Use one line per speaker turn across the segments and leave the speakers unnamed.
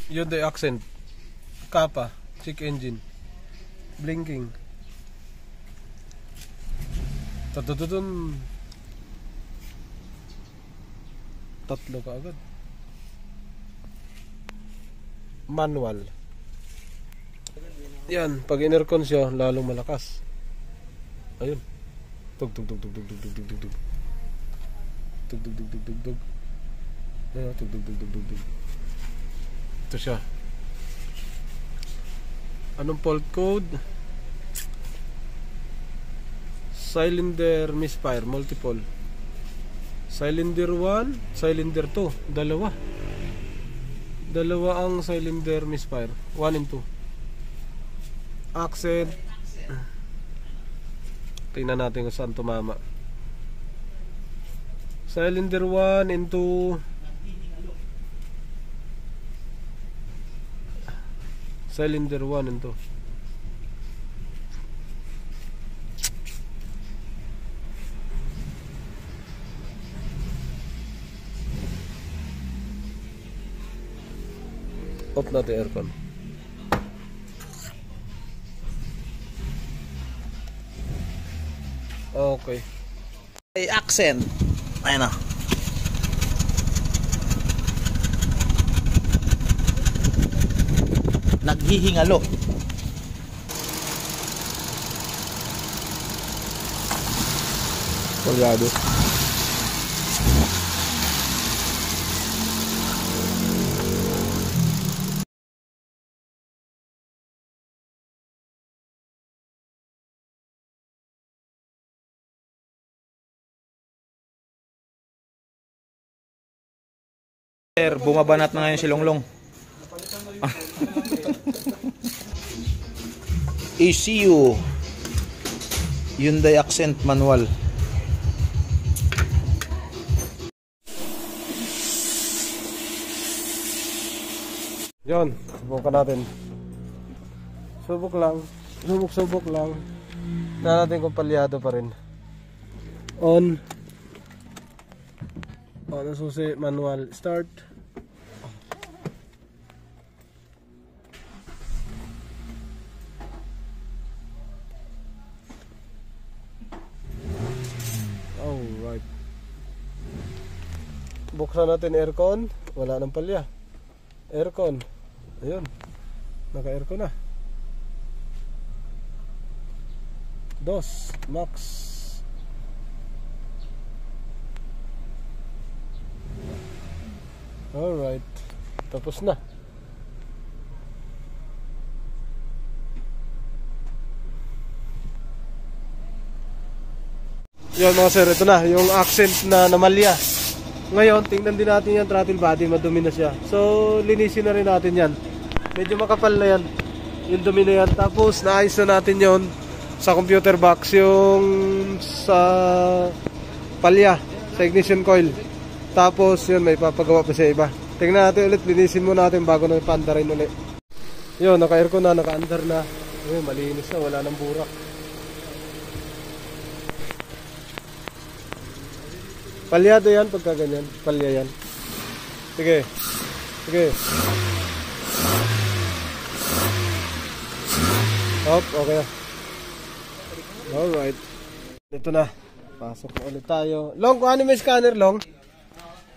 Hyundai Accent, Kappa, check engine, blinking. Tatututun. Tatlo ka agad. Manual. Yan, pag in-aircon siya, lalong malakas. Ayun. Tug tug tug tug tug tug tug tug tug tug. Tug tug tug tug tug tug. Ayun, tug tug tug tug tug tug. Ito siya. Anong fault code? Cylinder misfire, multiple. Cylinder 1, cylinder 2, dalawa. Dalawa ang cylinder misfire, 1 and 2. Accent. Tingnan natin kung saan tumama. Cylinder 1 and 2. Cylinder 1 and 2. Off natin aircon. Okay.
Accent. Ayun na. Naghihingalo.
Palyado.
Bumabanat na ngayon si Longlong. ECU Hyundai Accent manual.
Yon, subukan natin. Subok lang. Subok lang. Tignan natin kung palyado pa rin. On. On ang susi, manual. Start. Alright. Buksan natin aircon. Wala nang palya. Aircon. Ayun. Naka-aircon na. Dos. Max. Alright. Tapos na. Yun mga sir, ito na. Yung accent na namalya. Ngayon, tingnan din natin yung throttle body. Madumi na siya. So, linisin na rin natin yan. Medyo makapal na yan. Yung dumi na yan. Tapos, naayos na natin yon sa computer box. Yung sa palya. Sa ignition coil. Tapos yun, may papagawa pa sa iba. Tingnan natin ulit, linisin muna natin bago na ipaandarin ulit. Yun, naka-aircon na, naka-andar na. Ayun, malinis na, wala nang burak. Palyado yan pagka ganyan, palya yan. Sige, sige. Hop, okay na. Alright. Ito na, pasok na ulit tayo. Long, kung ano may scanner, Long?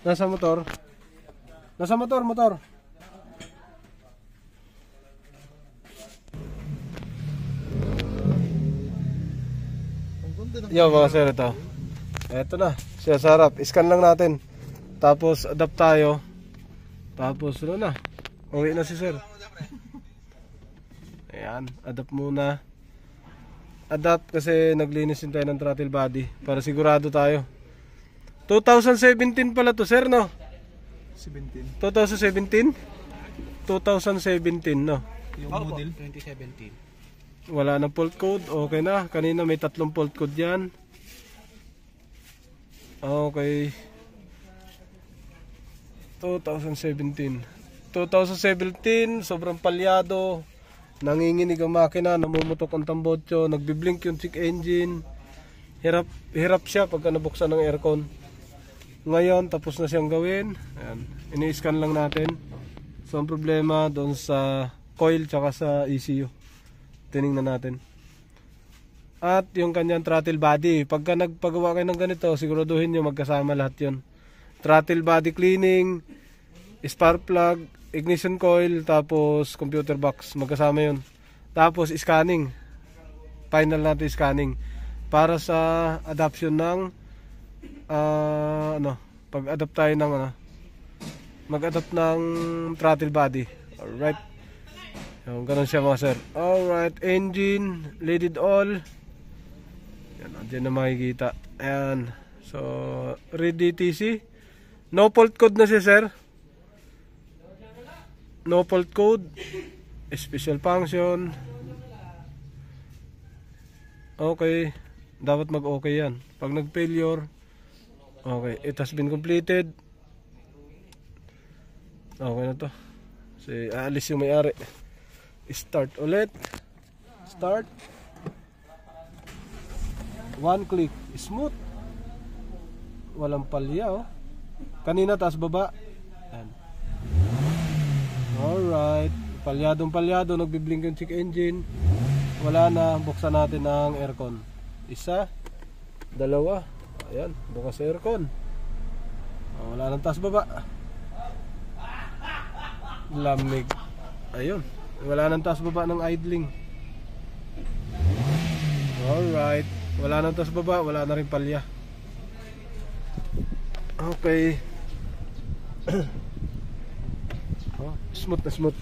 Nasa motor. Nasa motor. Yo mga sir, ito. Ito na, siya sa harap. Scan lang natin. Tapos adapt tayo. Tapos ano na, uwi na si sir. Ayan, adapt muna. Adapt kasi naglinis din tayo ng throttle body para sigurado tayo. 2017 pala to sir, no?
17.
2017? 2017, no?
Yung model 2017.
Wala nang fault code, okay na. Kanina may 3 fault code yan. Okay. 2017, sobrang palyado. Nanginginig ang makina, namumutok ang tambotso, nagbiblink yung check engine. Hirap siya pagka nabuksan ng aircon. Ngayon, tapos na siyang gawin. Ayan. Ini-scan lang natin. So ang problema doon sa coil tsaka sa ECU. Tiningnan natin. At yung kanyang throttle body, pagka nagpagawa kayo ng ganito, siguraduhin nyo magkasama lahat yon. Throttle body cleaning, spark plug, ignition coil, tapos computer box, magkasama yon. Tapos scanning, final natin scanning para sa adoption ng pag-adapt tayo ng mag-adapt ng throttle body. Alright, yung ganun siya mga sir. Alright, engine, leaded all. Yan, dyan na makikita. Ayan, so read DTC. No fault code na siya sir. No fault code, special function. Okay, dapat mag-okay yan. Pag nag-failure, okay, it has been completed. Okay na to. So, aalis yung may-ari. Start ulit. Start. One click. Smooth. Walang palya, oh. Kanina taas baba. Ayan. Alright. Palyado. Nagbiblink yung check engine. Wala na. Buksan natin ang aircon. Isa. Dalawa. Ayan. Bukas aircon. Wala nang taas baba. Lamig. Ayun. Wala nang taas baba ng idling. Alright. Wala nang taas baba. Wala na rin palya. Okay. Oh, smooth na smooth.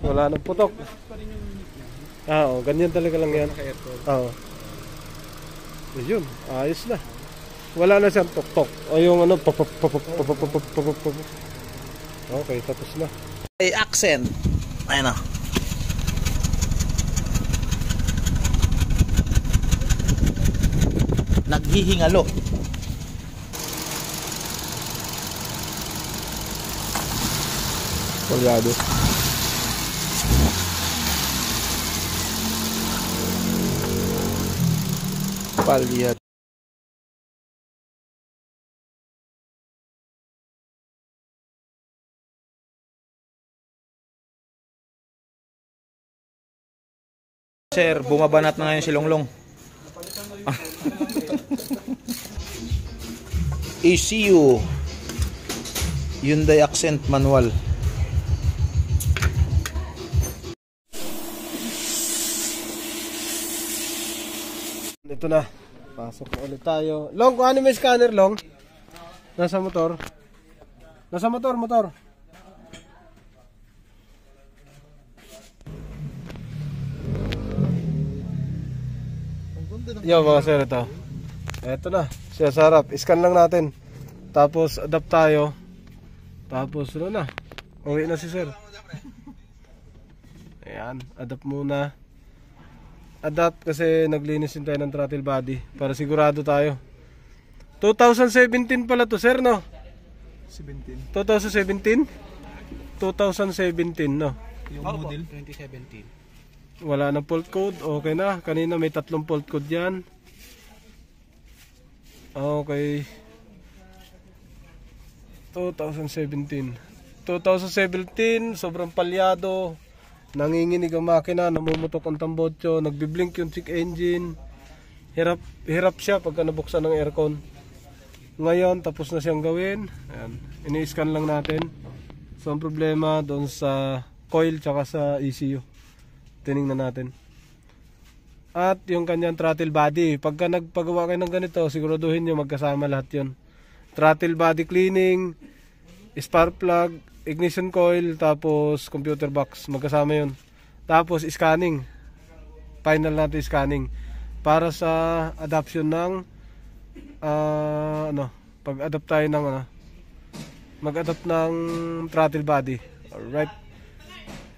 Wala nang putok. Oo, ganyan talaga lang yan. Oo. Ayun, ayos na. Wala na siyang tok-tok. O yung pop. Okay, tapos na.
Ay, accent. Ayun na. Naghihingalo.
Palyado.
Palyado. Sir, bumabanat na ngayon si Longlong. ECU Hyundai Accent manual.
Ito na. Pasok na ulit tayo. Long, kung ano may scanner, Long? Nasa motor. Nasa motor. Yo mga sir, ito. Ito na. Siya sa harap. Scan lang natin. Tapos adapt tayo. Tapos ano na. Uwi na si sir. Ayan. Adapt muna. Adapt kasi naglinis din tayo ng throttle body. Para sigurado tayo. 2017 pala to sir, no?
17.
2017? 2017, no?
Yung model 2017.
Wala na fault code, okay na. Kanina may 3 fault code yan. Okay. 2017, sobrang palyado. Nanginginig ang makina, namumutok ang tambotso, nagbiblink yung check engine. Hirap siya pagka nabuksan ng aircon. Ngayon, tapos na siyang gawin. Ayan, ini-scan lang natin. So ang problema doon sa coil tsaka sa ECU. Tiningnan natin. At yung kanyang throttle body, pagka nagpagawa kayo ng ganito, siguraduhin nyo magkasama lahat yon. Throttle body cleaning, spark plug, ignition coil, tapos computer box, magkasama yon. Tapos scanning, final natin scanning para sa adoption ng pag-adapt tayo ng mag-adapt ng throttle body. Alright,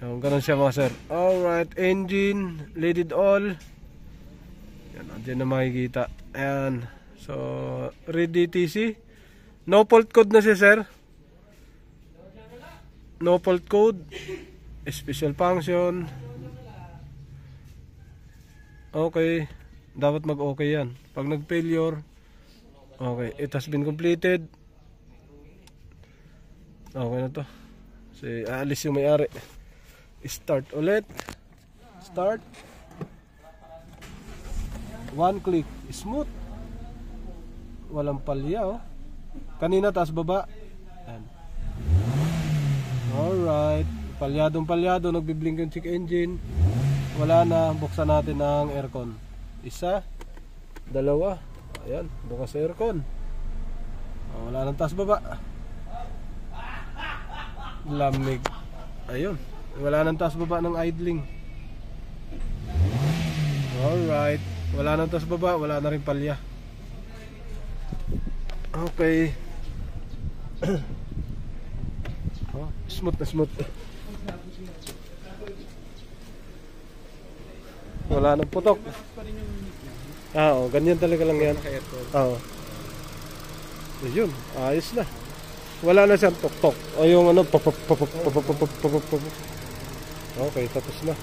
yung ganun siya mga sir. Alright, engine, leaded all. Yan, dyan na makikita. Ayan, so read DTC. No fault code na siya sir. No fault code, special function. Okay, dapat mag-okay yan. Pag nag-failure, okay, it has been completed. Okay na to. Kasi aalis yung may-ari. Start ulit. Start. One click. Smooth. Walang palya oh. Kanina taas baba. Yan. Alright. Palyadong nagbiblink yung check engine. Wala na. Buksan natin ang aircon. Isa. Dalawa. Ayan. Bukas aircon. Wala nang taas baba. Lamig. Ayun. Wala nang taas baba ng idling. Alright. Wala nang taas baba. Wala na rin palya. Okay. Oh, smooth na smooth. Wala nang putok. Oo, ganyan talaga lang yan. Oo. Ayun, ayos na. Wala na siyang tok-tok. O yung ano, pop. Okay, tapos na.